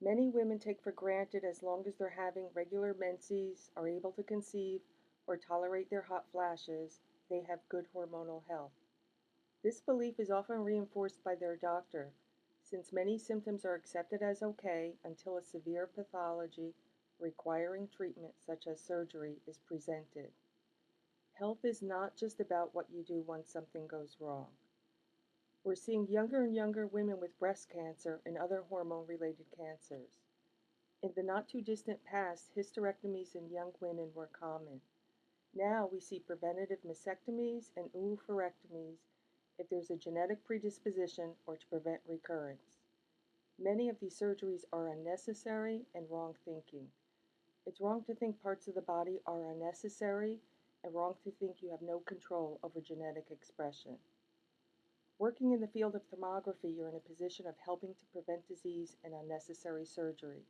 Many women take for granted as long as they're having regular menses, are able to conceive, or tolerate their hot flashes, they have good hormonal health. This belief is often reinforced by their doctor, since many symptoms are accepted as okay until a severe pathology requiring treatment, such as surgery, is presented. Health is not just about what you do once something goes wrong. We're seeing younger and younger women with breast cancer and other hormone related cancers. In the not too distant past, hysterectomies in young women were common. Now we see preventative mastectomies and oophorectomies if there's a genetic predisposition or to prevent recurrence. Many of these surgeries are unnecessary and wrong thinking. It's wrong to think parts of the body are unnecessary and wrong to think you have no control over genetic expression. Working in the field of thermography, you're in a position of helping to prevent disease and unnecessary surgery,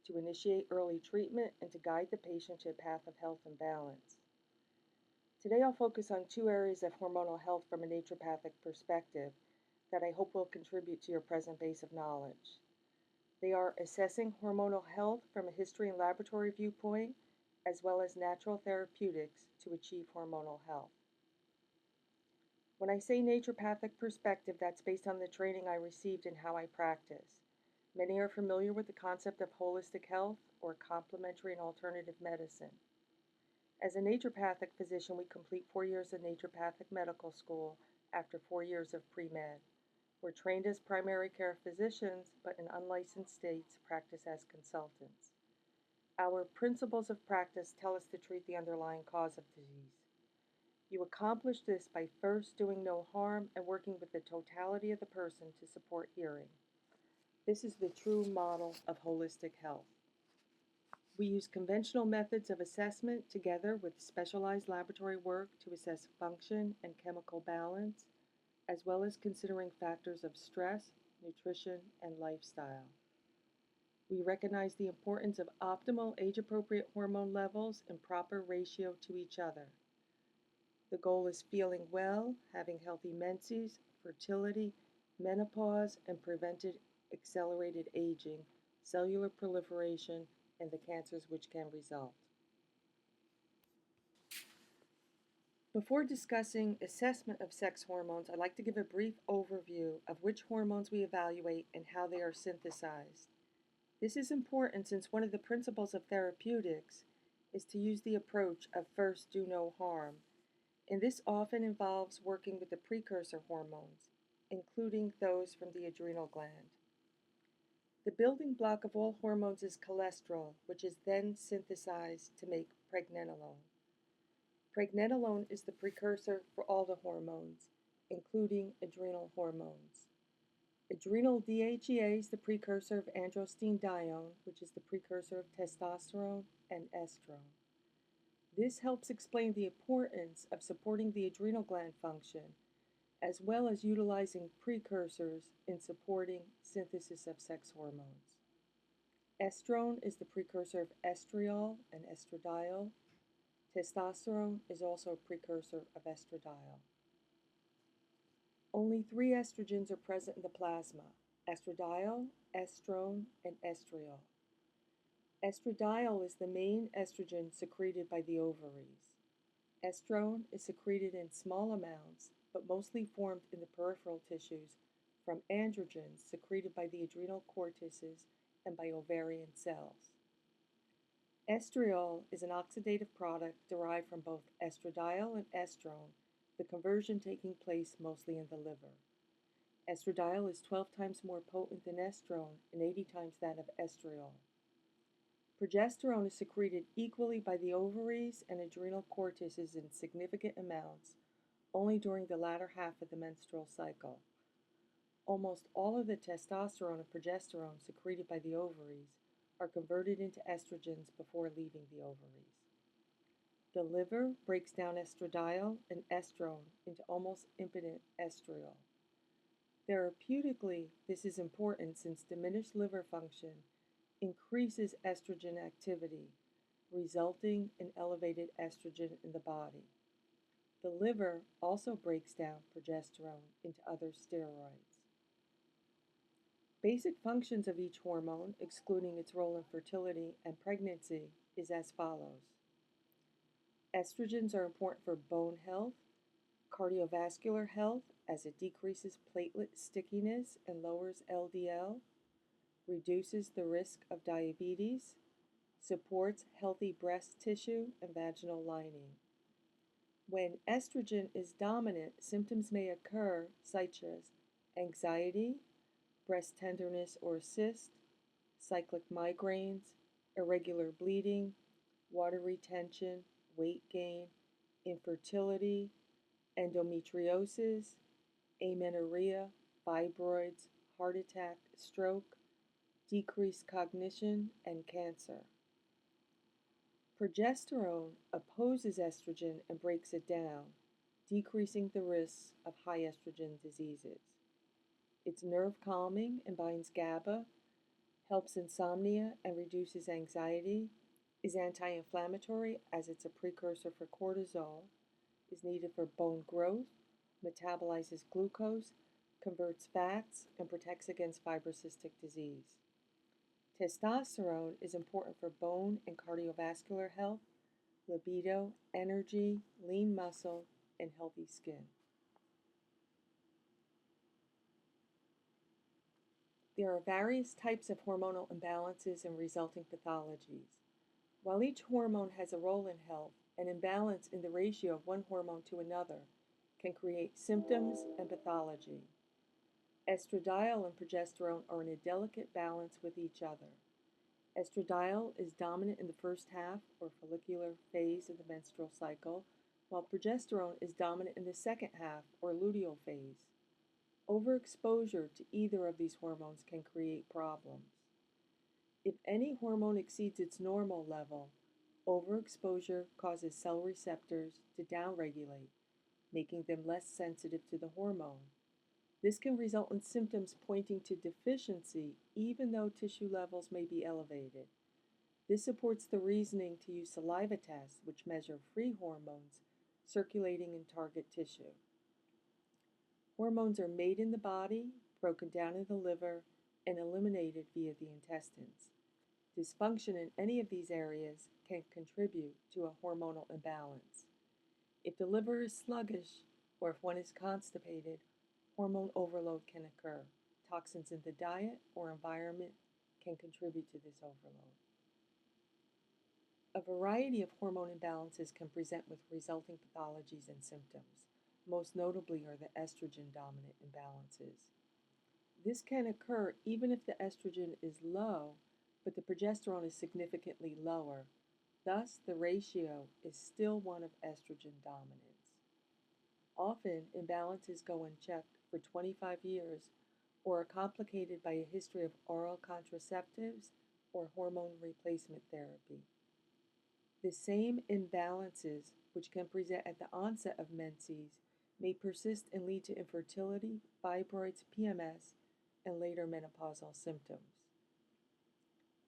to initiate early treatment, and to guide the patient to a path of health and balance. Today I'll focus on two areas of hormonal health from a naturopathic perspective that I hope will contribute to your present base of knowledge. They are assessing hormonal health from a history and laboratory viewpoint, as well as natural therapeutics to achieve hormonal health. When I say naturopathic perspective, that's based on the training I received and how I practice. Many are familiar with the concept of holistic health or complementary and alternative medicine. As a naturopathic physician, we complete 4 years of naturopathic medical school after 4 years of pre-med. We're trained as primary care physicians, but in unlicensed states practice as consultants. Our principles of practice tell us to treat the underlying cause of disease. You accomplish this by first doing no harm and working with the totality of the person to support healing. This is the true model of holistic health. We use conventional methods of assessment together with specialized laboratory work to assess function and chemical balance, as well as considering factors of stress, nutrition, and lifestyle. We recognize the importance of optimal age-appropriate hormone levels in proper ratio to each other. The goal is feeling well, having healthy menses, fertility, menopause, and prevented accelerated aging, cellular proliferation, and the cancers which can result. Before discussing assessment of sex hormones, I'd like to give a brief overview of which hormones we evaluate and how they are synthesized. This is important since one of the principles of therapeutics is to use the approach of first do no harm, and this often involves working with the precursor hormones, including those from the adrenal gland. The building block of all hormones is cholesterol, which is then synthesized to make pregnenolone. Pregnenolone is the precursor for all the hormones, including adrenal hormones. Adrenal DHEA is the precursor of androstenedione, which is the precursor of testosterone and estrone. This helps explain the importance of supporting the adrenal gland function, as well as utilizing precursors in supporting synthesis of sex hormones. Estrone is the precursor of estriol and estradiol. Testosterone is also a precursor of estradiol. Only 3 estrogens are present in the plasma: estradiol, estrone, and estriol. Estradiol is the main estrogen secreted by the ovaries. Estrone is secreted in small amounts, but mostly formed in the peripheral tissues from androgens secreted by the adrenal cortices and by ovarian cells. Estriol is an oxidative product derived from both estradiol and estrone, the conversion taking place mostly in the liver. Estradiol is 12 times more potent than estrone and 80 times that of estriol. Progesterone is secreted equally by the ovaries and adrenal cortices in significant amounts only during the latter half of the menstrual cycle. Almost all of the testosterone and progesterone secreted by the ovaries are converted into estrogens before leaving the ovaries. The liver breaks down estradiol and estrone into almost impotent estriol. Therapeutically, this is important since diminished liver function increases estrogen activity, resulting in elevated estrogen in the body. The liver also breaks down progesterone into other steroids. Basic functions of each hormone, excluding its role in fertility and pregnancy, is as follows. Estrogens are important for bone health, cardiovascular health, as it decreases platelet stickiness and lowers LDL, reduces the risk of diabetes, supports healthy breast tissue and vaginal lining. When estrogen is dominant, symptoms may occur such as anxiety, breast tenderness or cyst, cyclic migraines, irregular bleeding, water retention, weight gain, infertility, endometriosis, amenorrhea, fibroids, heart attack, stroke, decreased cognition, and cancer. Progesterone opposes estrogen and breaks it down, decreasing the risks of high estrogen diseases. It's nerve calming and binds GABA, helps insomnia and reduces anxiety, is anti-inflammatory as it's a precursor for cortisol, is needed for bone growth, metabolizes glucose, converts fats, and protects against fibrocystic disease. Testosterone is important for bone and cardiovascular health, libido, energy, lean muscle, and healthy skin. There are various types of hormonal imbalances and resulting pathologies. While each hormone has a role in health, an imbalance in the ratio of one hormone to another can create symptoms and pathology. Estradiol and progesterone are in a delicate balance with each other. Estradiol is dominant in the first half or follicular phase of the menstrual cycle, while progesterone is dominant in the second half or luteal phase. Overexposure to either of these hormones can create problems. If any hormone exceeds its normal level, overexposure causes cell receptors to downregulate, making them less sensitive to the hormone. This can result in symptoms pointing to deficiency even though tissue levels may be elevated. This supports the reasoning to use saliva tests, which measure free hormones circulating in target tissue. Hormones are made in the body, broken down in the liver, and eliminated via the intestines. Dysfunction in any of these areas can contribute to a hormonal imbalance. If the liver is sluggish or if one is constipated, hormone overload can occur. Toxins in the diet or environment can contribute to this overload. A variety of hormone imbalances can present with resulting pathologies and symptoms. Most notably are the estrogen dominant imbalances. This can occur even if the estrogen is low, but the progesterone is significantly lower. Thus, the ratio is still one of estrogen dominance. Often, imbalances go unchecked for 25 years or are complicated by a history of oral contraceptives or hormone replacement therapy. The same imbalances, which can present at the onset of menses, may persist and lead to infertility, fibroids, PMS, and later menopausal symptoms.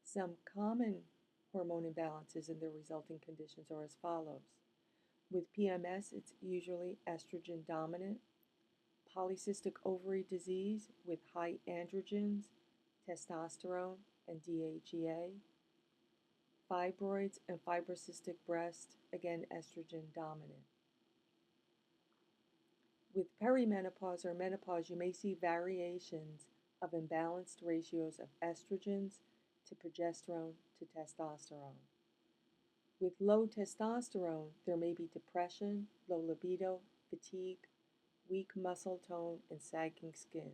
Some common hormone imbalances and their resulting conditions are as follows. With PMS, it's usually estrogen dominant. Polycystic ovary disease with high androgens, testosterone, and DHEA. Fibroids and fibrocystic breast, again estrogen dominant. With perimenopause or menopause, you may see variations of imbalanced ratios of estrogens to progesterone to testosterone. With low testosterone, there may be depression, low libido, fatigue, weak muscle tone, and sagging skin.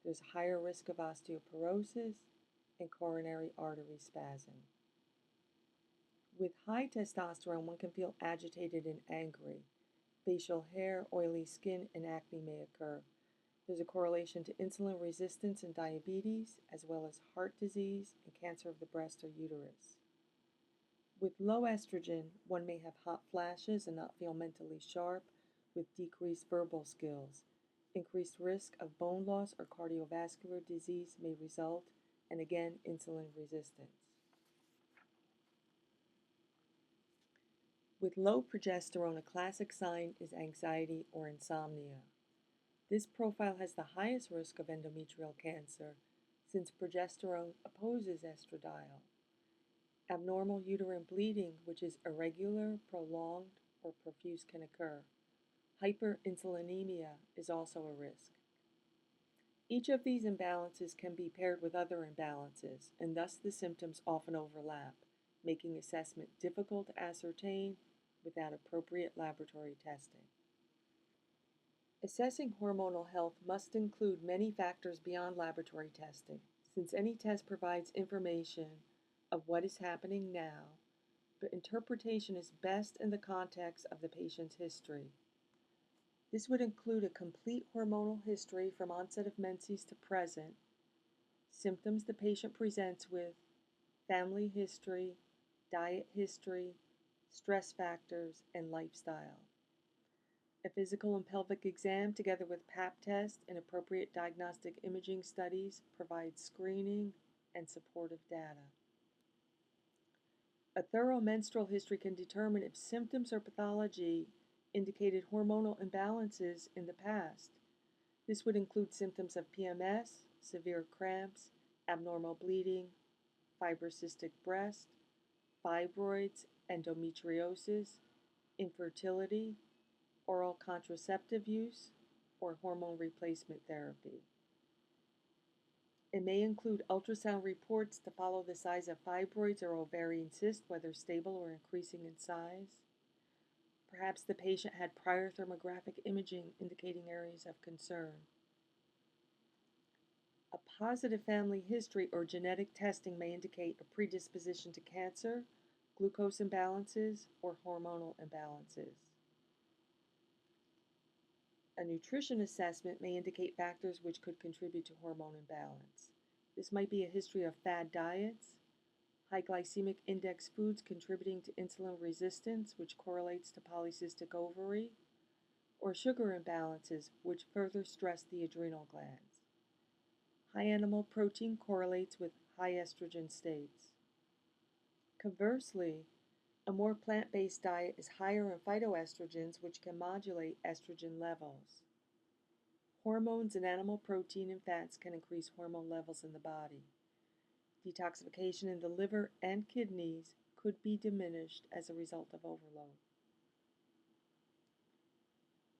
There's a higher risk of osteoporosis and coronary artery spasm. With high testosterone, one can feel agitated and angry. Facial hair, oily skin, and acne may occur. There's a correlation to insulin resistance and diabetes, as well as heart disease and cancer of the breast or uterus. With low estrogen, one may have hot flashes and not feel mentally sharp, with decreased verbal skills. Increased risk of bone loss or cardiovascular disease may result, and again, insulin resistance. With low progesterone, a classic sign is anxiety or insomnia. This profile has the highest risk of endometrial cancer, since progesterone opposes estradiol. Abnormal uterine bleeding, which is irregular, prolonged, or profuse, can occur. Hyperinsulinemia is also a risk. Each of these imbalances can be paired with other imbalances, and thus the symptoms often overlap, making assessment difficult to ascertain without appropriate laboratory testing. Assessing hormonal health must include many factors beyond laboratory testing, since any test provides information of what is happening now, but interpretation is best in the context of the patient's history. This would include a complete hormonal history from onset of menses to present, symptoms the patient presents with, family history, diet history, stress factors, and lifestyle. A physical and pelvic exam together with Pap test and appropriate diagnostic imaging studies provides screening and supportive data. A thorough menstrual history can determine if symptoms or pathology indicated hormonal imbalances in the past. This would include symptoms of PMS, severe cramps, abnormal bleeding, fibrocystic breast, fibroids, endometriosis, infertility, oral contraceptive use, or hormone replacement therapy. It may include ultrasound reports to follow the size of fibroids or ovarian cysts, whether stable or increasing in size. Perhaps the patient had prior thermographic imaging indicating areas of concern. A positive family history or genetic testing may indicate a predisposition to cancer, glucose imbalances, or hormonal imbalances. A nutrition assessment may indicate factors which could contribute to hormone imbalance. This might be a history of fad diets, high glycemic index foods contributing to insulin resistance, which correlates to polycystic ovary, or sugar imbalances, which further stress the adrenal glands. High animal protein correlates with high estrogen states. Conversely, a more plant-based diet is higher in phytoestrogens, which can modulate estrogen levels. Hormones and animal protein and fats can increase hormone levels in the body. Detoxification in the liver and kidneys could be diminished as a result of overload.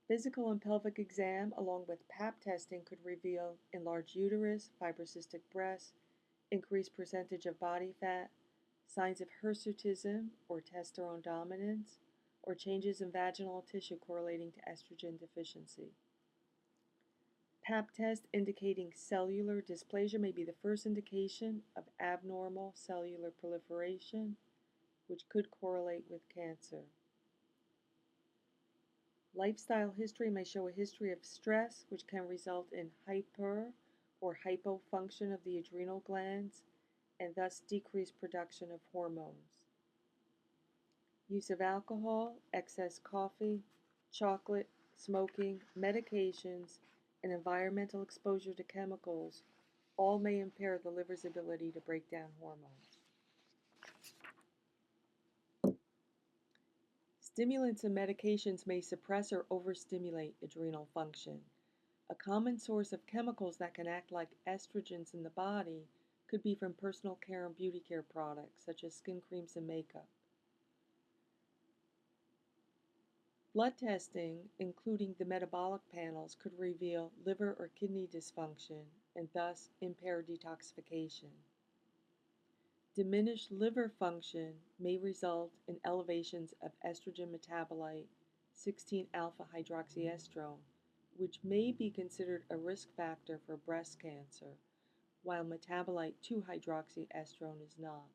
Physical and pelvic exam along with Pap testing could reveal enlarged uterus, fibrocystic breast, increased percentage of body fat, signs of hirsutism or testosterone dominance, or changes in vaginal tissue correlating to estrogen deficiency. Pap test indicating cellular dysplasia may be the first indication of abnormal cellular proliferation, which could correlate with cancer. Lifestyle history may show a history of stress, which can result in hyper or hypofunction of the adrenal glands and thus decreased production of hormones. Use of alcohol, excess coffee, chocolate, smoking, medications, and environmental exposure to chemicals all may impair the liver's ability to break down hormones. Stimulants and medications may suppress or overstimulate adrenal function. A common source of chemicals that can act like estrogens in the body could be from personal care and beauty care products, such as skin creams and makeup. Blood testing, including the metabolic panels, could reveal liver or kidney dysfunction and thus impair detoxification. Diminished liver function may result in elevations of estrogen metabolite 16-alpha hydroxyestrone, which may be considered a risk factor for breast cancer, while metabolite 2-hydroxyestrone is not.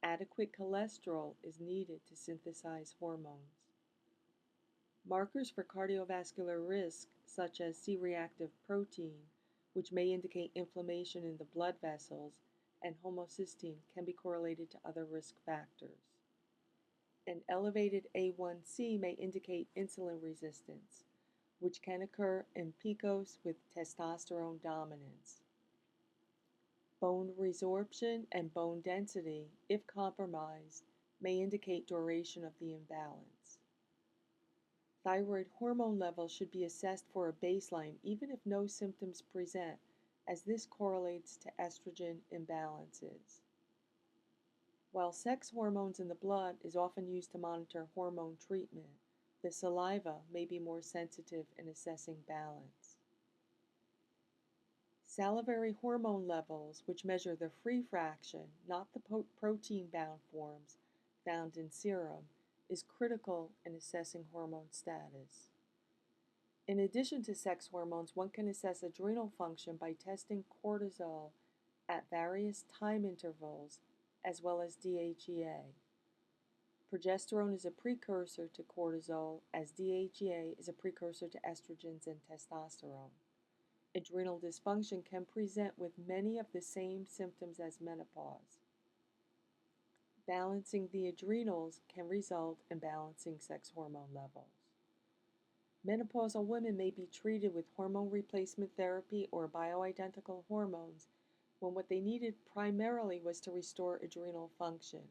Adequate cholesterol is needed to synthesize hormones. Markers for cardiovascular risk, such as C-reactive protein, which may indicate inflammation in the blood vessels, and homocysteine can be correlated to other risk factors. An elevated A1C may indicate insulin resistance, which can occur in PCOS with testosterone dominance. Bone resorption and bone density, if compromised, may indicate duration of the imbalance. Thyroid hormone levels should be assessed for a baseline even if no symptoms present, as this correlates to estrogen imbalances. While sex hormones in the blood is often used to monitor hormone treatment, the saliva may be more sensitive in assessing balance. Salivary hormone levels, which measure the free fraction, not the protein-bound forms found in serum, is critical in assessing hormone status. In addition to sex hormones, one can assess adrenal function by testing cortisol at various time intervals, as well as DHEA. Progesterone is a precursor to cortisol, as DHEA is a precursor to estrogens and testosterone. Adrenal dysfunction can present with many of the same symptoms as menopause. Balancing the adrenals can result in balancing sex hormone levels. Menopausal women may be treated with hormone replacement therapy or bioidentical hormones when what they needed primarily was to restore adrenal function.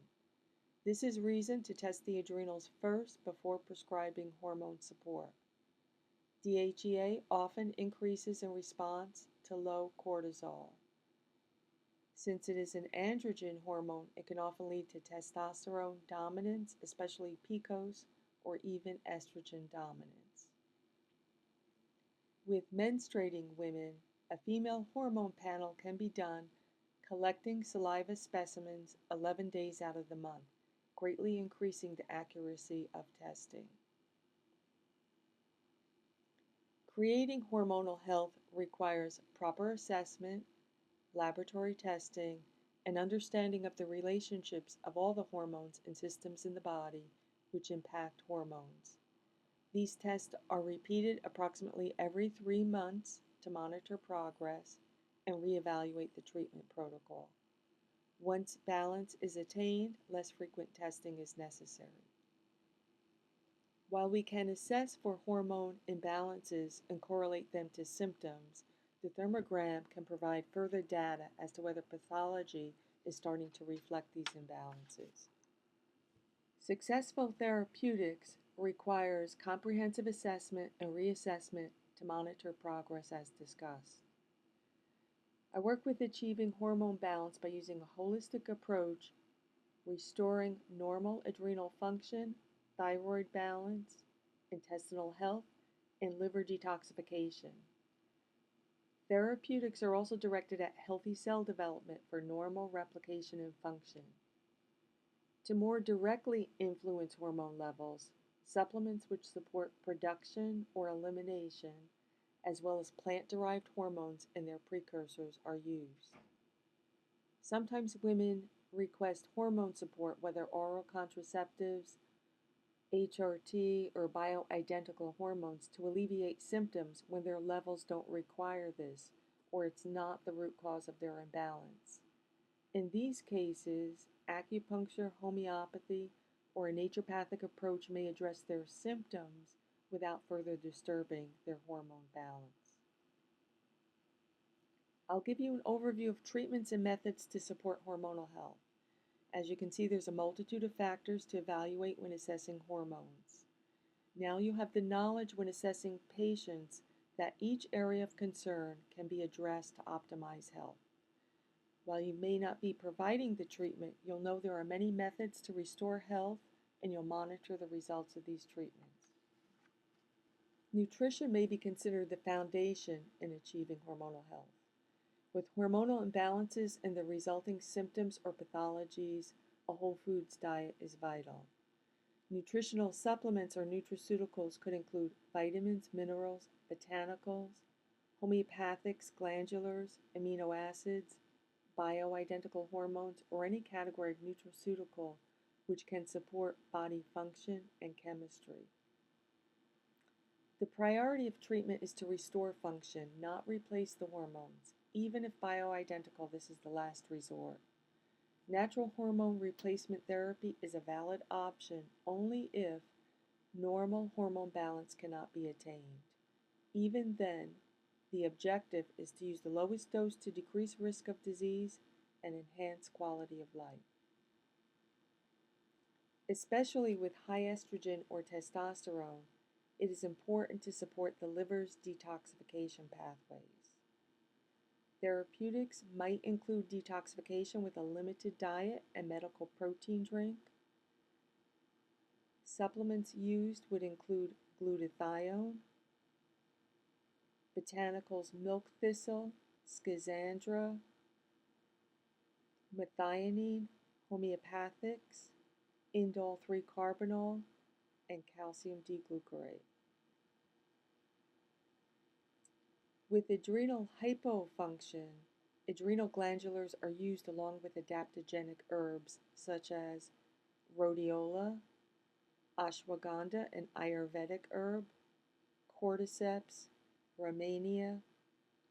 This is reason to test the adrenals first before prescribing hormone support. DHEA often increases in response to low cortisol. Since it is an androgen hormone, it can often lead to testosterone dominance, especially PCOS, or even estrogen dominance. With menstruating women, a female hormone panel can be done collecting saliva specimens 11 days out of the month, greatly increasing the accuracy of testing. Creating hormonal health requires proper assessment, laboratory testing, and understanding of the relationships of all the hormones and systems in the body which impact hormones. These tests are repeated approximately every 3 months to monitor progress and reevaluate the treatment protocol. Once balance is attained, less frequent testing is necessary. While we can assess for hormone imbalances and correlate them to symptoms, the thermogram can provide further data as to whether pathology is starting to reflect these imbalances. Successful therapeutics requires comprehensive assessment and reassessment to monitor progress as discussed. I work with achieving hormone balance by using a holistic approach, restoring normal adrenal function, thyroid balance, intestinal health, and liver detoxification. Therapeutics are also directed at healthy cell development for normal replication and function. To more directly influence hormone levels, supplements which support production or elimination, as well as plant-derived hormones and their precursors, are used. Sometimes women request hormone support, whether oral contraceptives, HRT, or bioidentical hormones, to alleviate symptoms when their levels don't require this, or it's not the root cause of their imbalance. In these cases, acupuncture, homeopathy, or a naturopathic approach may address their symptoms without further disturbing their hormone balance. I'll give you an overview of treatments and methods to support hormonal health. As you can see, there's a multitude of factors to evaluate when assessing hormones. Now you have the knowledge when assessing patients that each area of concern can be addressed to optimize health. While you may not be providing the treatment, you'll know there are many methods to restore health, and you'll monitor the results of these treatments. Nutrition may be considered the foundation in achieving hormonal health. With hormonal imbalances and the resulting symptoms or pathologies, a whole foods diet is vital. Nutritional supplements or nutraceuticals could include vitamins, minerals, botanicals, homeopathics, glandulars, amino acids, bioidentical hormones, or any category of nutraceutical which can support body function and chemistry. The priority of treatment is to restore function, not replace the hormones. Even if bioidentical, this is the last resort. Natural hormone replacement therapy is a valid option only if normal hormone balance cannot be attained. Even then, the objective is to use the lowest dose to decrease risk of disease and enhance quality of life. Especially with high estrogen or testosterone, it is important to support the liver's detoxification pathways. Therapeutics might include detoxification with a limited diet and medical protein drink. Supplements used would include glutathione, botanicals milk thistle, schizandra, methionine, homeopathics, indole 3-carbinol, and calcium D-glucarate. With adrenal hypofunction, adrenal glandulars are used along with adaptogenic herbs such as rhodiola, ashwagandha, an Ayurvedic herb, cordyceps, rhamania,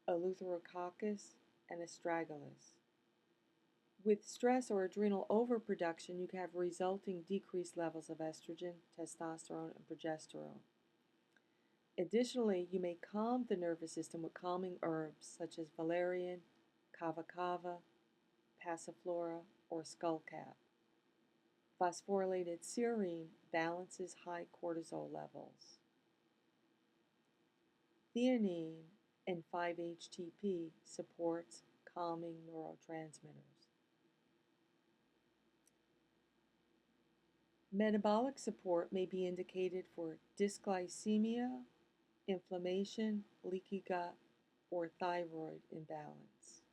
eleutherococcus, and astragalus. With stress or adrenal overproduction, you can have resulting decreased levels of estrogen, testosterone, and progesterone. Additionally, you may calm the nervous system with calming herbs such as valerian, kava kava, passiflora, or skullcap. Phosphorylated serine balances high cortisol levels. Theanine and 5-HTP supports calming neurotransmitters. Metabolic support may be indicated for dysglycemia, inflammation, leaky gut, or thyroid imbalance.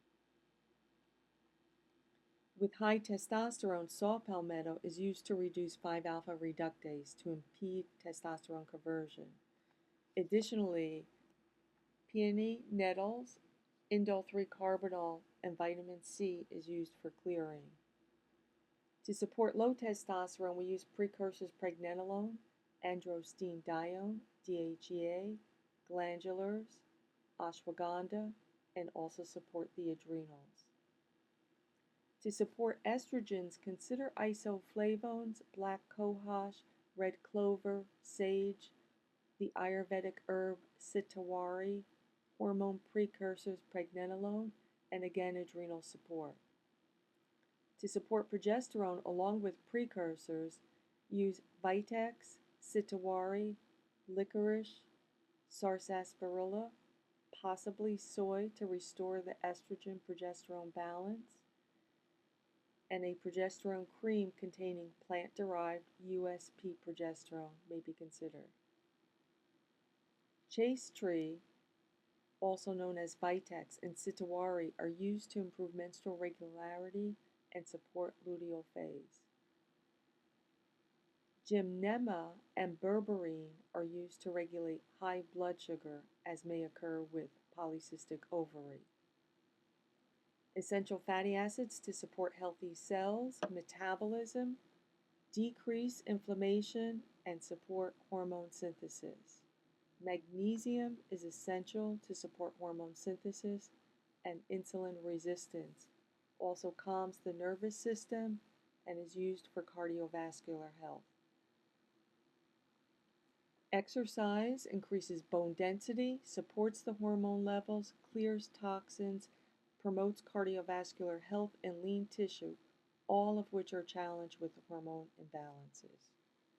With high testosterone, saw palmetto is used to reduce 5-alpha reductase to impede testosterone conversion. Additionally, peony, nettles, indole 3-carbinol, and vitamin C is used for clearing. To support low testosterone, we use precursors pregnenolone, androstenedione, DHEA, glandulars, ashwagandha, and also support the adrenals. To support estrogens, consider isoflavones, black cohosh, red clover, sage, the Ayurvedic herb sitawari, hormone precursors pregnenolone, and again adrenal support. To support progesterone along with precursors, use Vitex, sitawari, licorice, sarsaparilla, possibly soy to restore the estrogen-progesterone balance, and a progesterone cream containing plant-derived USP progesterone may be considered. Chaste tree, also known as Vitex, and sitawari are used to improve menstrual regularity and support luteal phase. Gymnema and berberine are used to regulate high blood sugar, as may occur with polycystic ovary. Essential fatty acids to support healthy cells, metabolism, decrease inflammation, and support hormone synthesis. Magnesium is essential to support hormone synthesis and insulin resistance, also calms the nervous system, and is used for cardiovascular health. Exercise increases bone density, supports the hormone levels, clears toxins, promotes cardiovascular health and lean tissue, all of which are challenged with hormone imbalances.